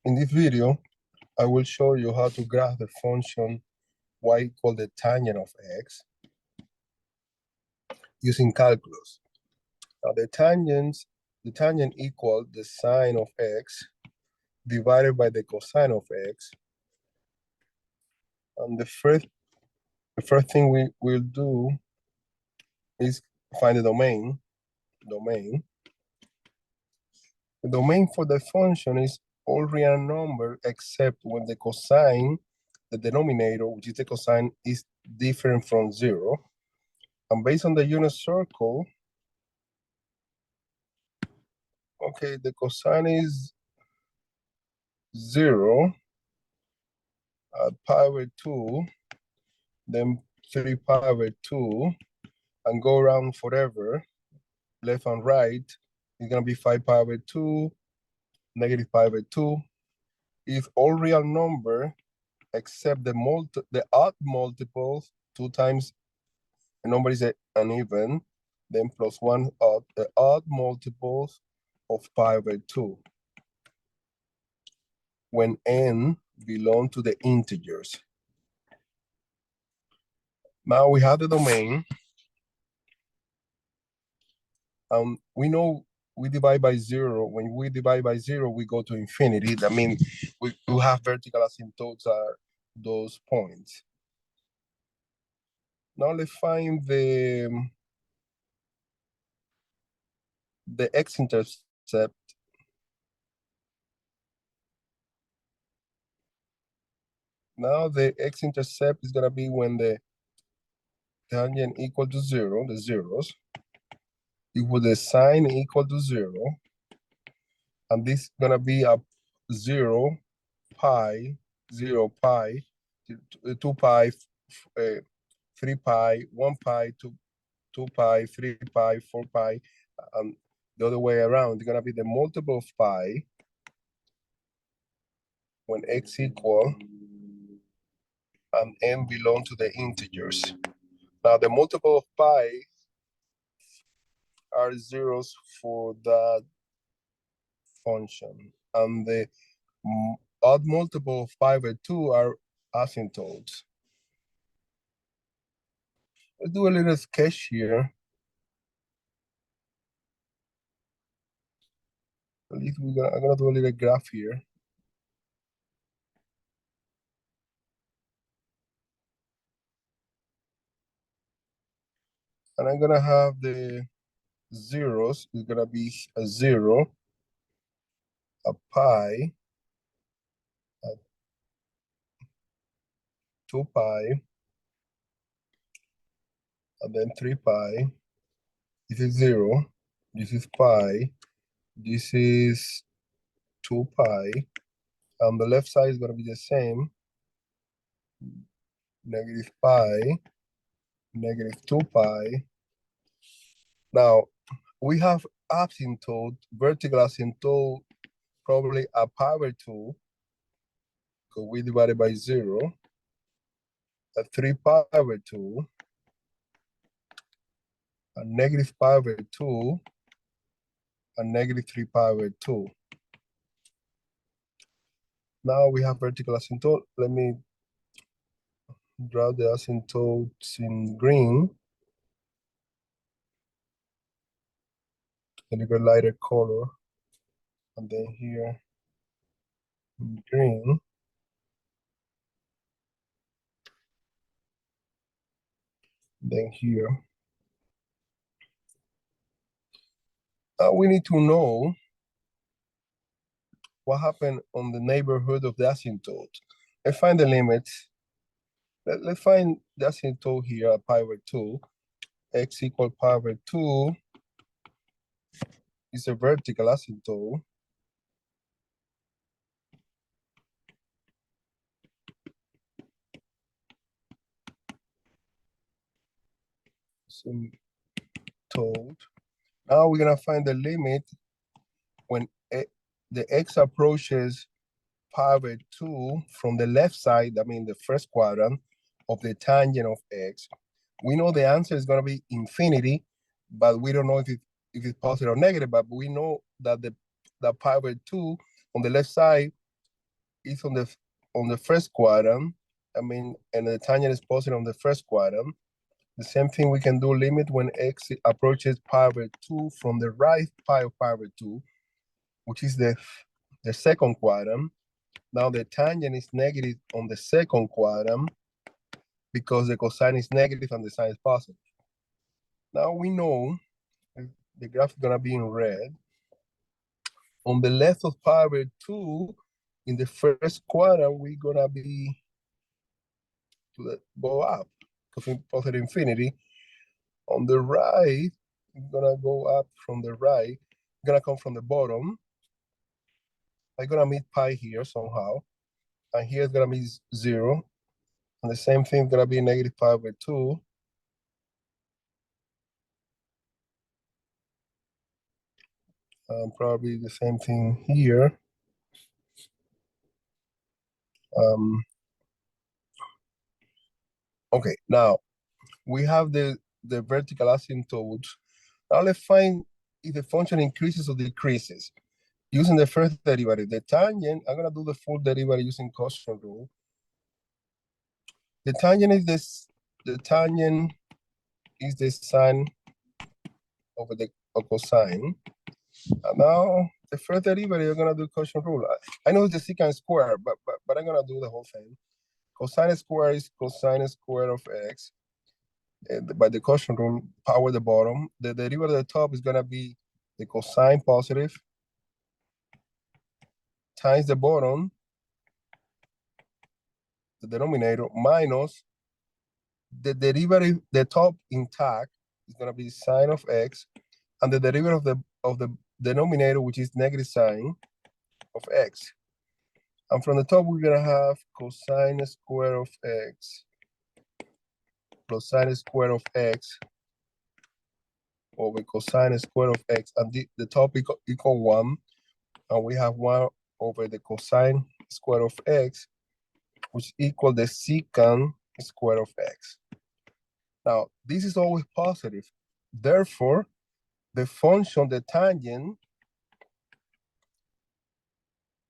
In this video, I will show you how to graph the function y equal the tangent of x using calculus. Now the tangent equals the sine of x divided by the cosine of x. And the first thing we will do is find the domain. The domain for the function is all real number except when the cosine, the denominator, which is the cosine, is different from 0. And based on the unit circle, okay, the cosine is 0 at pi over 2, then 3 pi over 2, and go around forever, left and right. It's going to be 5 pi over 2, negative pi over 2. If all real number except the odd multiples, 2 times a number is uneven, then plus 1 odd, the odd multiples of pi over 2 when n belong to the integers. Now we have the domain. We know we divide by 0. When we divide by 0, we go to infinity. That means we have vertical asymptotes at those points. Now let's find the x-intercept. Now the x-intercept is going to be when the tangent equal to 0, the zeros, equal the sine equal to 0, and this is going to be a 0 pi, 2 pi, 3 pi, 1 pi, 2 pi, 3 pi, 4 pi, and the other way around. It's going to be the multiple of pi when x equal and n belong to the integers. Now the multiple of pi are zeros for that function, and the odd multiple of pi over 2 are asymptotes. Let's do a little sketch here. At least I'm gonna do a little graph here. And I'm gonna have the zeros. It's gonna be a 0, a pi, a 2 pi, and then 3 pi. This is 0. This is pi. This is 2 pi. And the left side is gonna be the same. Negative pi, negative 2 pi. Now, we have asymptote, vertical asymptote, probably a pi over 2, because we divided by 0, a 3 pi over 2, a negative pi over 2, a negative 3 pi over 2. Now we have vertical asymptote. Let me draw the asymptotes in green. A little lighter color. And then here in green. Then here. We need to know what happened on the neighborhood of the asymptote. Let's find the limits. Let's find the asymptote here at pi over 2. X equal pi over 2 is a vertical asymptote. Asymptote. Now we're gonna find the limit when the x approaches pi over 2 from the left side, I mean the first quadrant of the tangent of x. We know the answer is gonna be infinity, but we don't know if it's positive or negative, but we know that the pi over 2 on the left side is on the first quadrant, I mean, and the tangent is positive on the first quadrant, the same thing we can do limit when x approaches pi over 2 from the right pi of pi over 2, which is the second quadrant. Now the tangent is negative on the second quadrant because the cosine is negative and the sine is positive. Now we know the graph is gonna be in red. On the left of pi over 2, in the first quadrant, we're gonna be go up to positive infinity. On the right, it's gonna go up from the right, gonna come from the bottom. I'm gonna meet pi here somehow, and here it's gonna be 0, and the same thing is gonna be negative pi over 2. Probably the same thing here. Okay, now we have the vertical asymptote. Now let's find if the function increases or decreases using the first derivative. The tangent, I'm gonna do the full derivative using quotient rule. The tangent is this. The tangent is the sine over the cosine. And now the first derivative, I'm gonna do quotient rule. I know it's the secant square, but I'm gonna do the whole thing. Cosine square is cosine square of x. By the quotient rule, power the bottom. The derivative at the top is gonna be the cosine positive times the bottom, the denominator, minus the derivative, the top intact is gonna be sine of x, and the derivative of the denominator, which is negative sine of x. And from the top, we're gonna have cosine square of x plus sine square of x over cosine square of x, and the top equal 1, and we have 1 over the cosine square of x, which equal the secant square of x. Now, this is always positive. Therefore, the function, the tangent,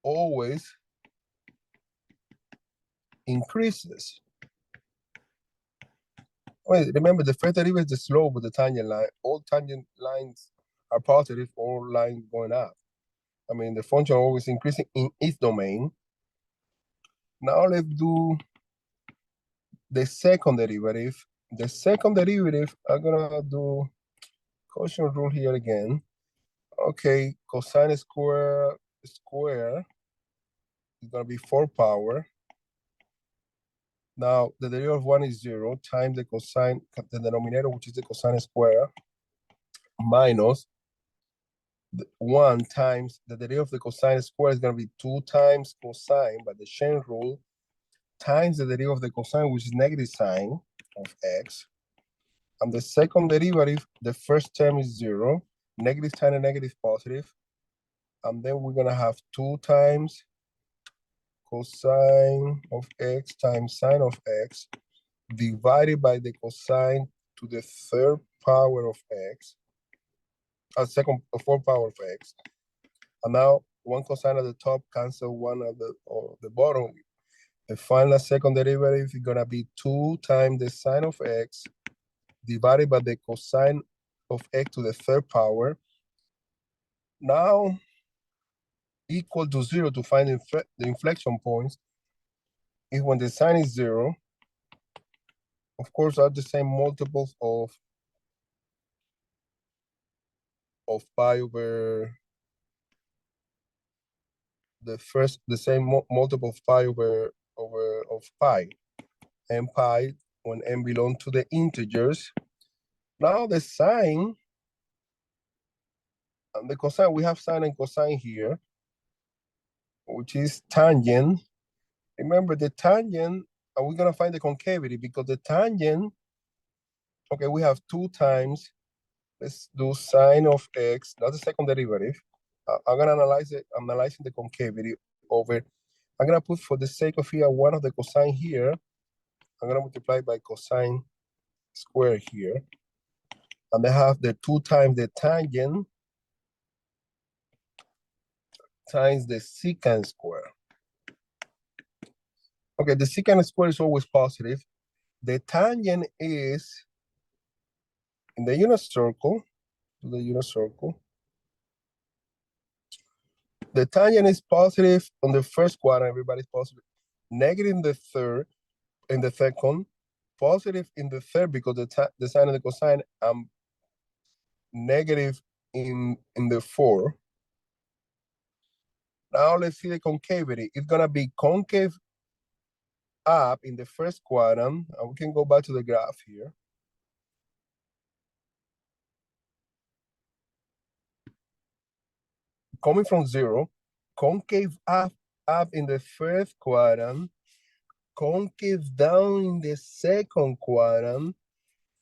always increases. Wait, remember, the first derivative is the slope of the tangent line. All tangent lines are positive, all lines going up. I mean, the function always increasing in its domain. Now let's do the second derivative. The second derivative, I'm gonna do quotient rule here again. Okay, cosine square is gonna be 4 power. Now the derivative of 1 is 0 times the cosine, the denominator, which is the cosine square, minus 1 times the derivative of the cosine square is gonna be 2 times cosine by the chain rule, times the derivative of the cosine, which is negative sine of x. And the second derivative, the first term is 0, negative sine and negative positive. And then we're gonna have 2 times cosine of x times sine of x divided by the cosine to the third power of x, second 4 power of x. And now 1 cosine at the top cancel 1 at the bottom. The final second derivative is gonna be 2 times the sine of x divided by the cosine of x to the third power. Now equal to 0 to find the inflection points is when the sine is 0. Of course, are the same multiples of pi over the same multiple of pi over of pi, and pi when n belong to the integers. Now the sine and the cosine, we have sine and cosine here, which is tangent. Remember the tangent, and we're gonna find the concavity because the tangent, okay, we have 2 times, let's do sine of x, that's the second derivative. I'm gonna analyzing the concavity over, I'm gonna put for the sake of here, 1 of the cosine here, I'm gonna multiply by cosine square here. And I have the 2 times the tangent times the secant square. Okay, the secant square is always positive. The tangent is in the unit circle, to the unit circle. The tangent is positive on the first quadrant, everybody's positive. Negative in the third, in the second, positive in the third because the sine and the cosine, negative in the fourth. Now let's see the concavity. It's gonna be concave up in the first quadrant, and we can go back to the graph here. Coming from zero, concave up in the first quadrant, concave down in the second quadrant,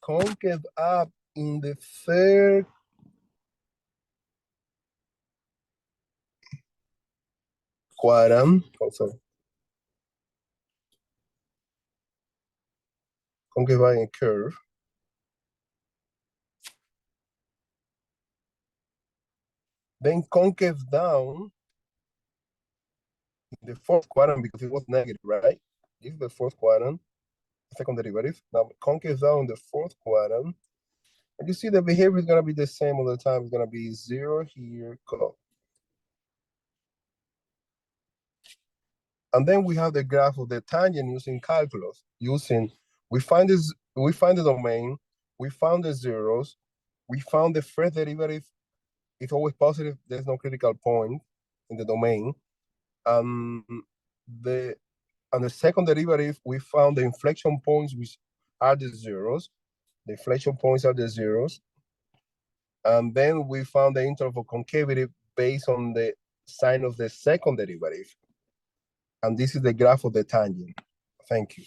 concave up in the third quadrant. Oh, sorry. Concave by a curve. Then concave down in the fourth quadrant because it was negative, right? This is the fourth quadrant, second derivative. Now concave down in the fourth quadrant. And you see the behavior is gonna be the same all the time. It's gonna be zero here, go. And then we have the graph of the tangent using calculus. We find the domain, we found the zeros, we found the first derivative. It's always positive. There's no critical point in the domain. The second derivative, we found the inflection points, which are the zeros. The inflection points are the zeros. And then we found the interval of concavity based on the sign of the second derivative. And this is the graph of the tangent. Thank you.